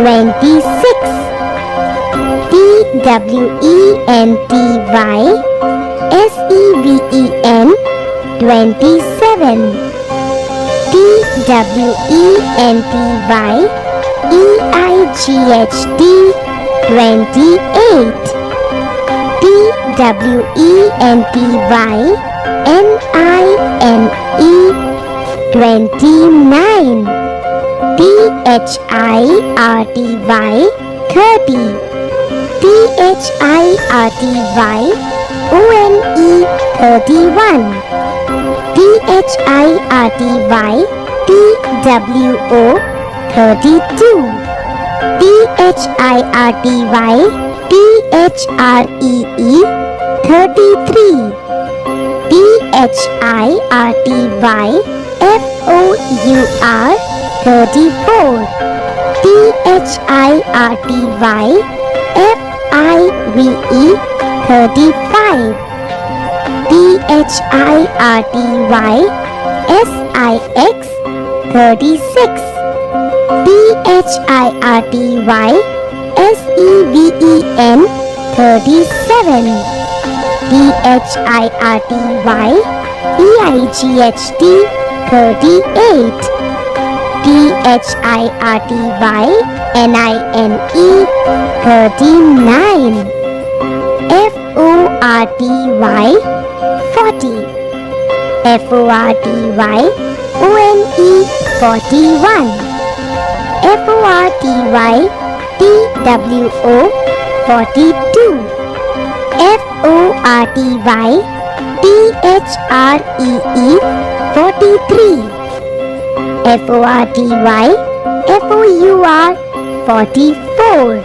26. TWENTYSEVEN 27. TWENTYEIGHT 28. TWENTYNINE 29. THIRTY 30. THIRTY ONE 31. THIRTY TWO 32. THIRTY THREE 33. THIRTY FOUR 34. THIRTY FIVE 35. THIRTY SIX 36. THIRTY SEVEN 37. THIRTY EIGHT 38. THIRTY NINE 39. FORTY 40. FORTY ONE 41. FORTY TWO 42. FORTY THREE 43. FORTY FOUR 44.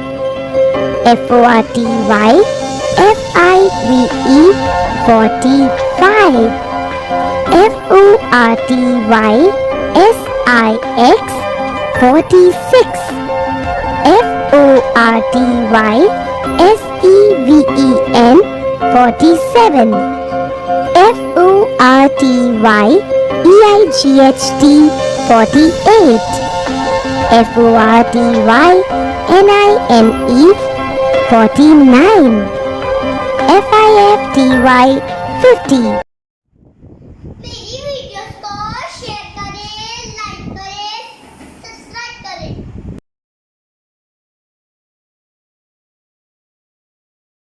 FORTY FIVE 45. FORTY SIX 46. FORTY SEVEN 47. FORTY EIGHT 48. FORTY NINE 49. FIFTY 50.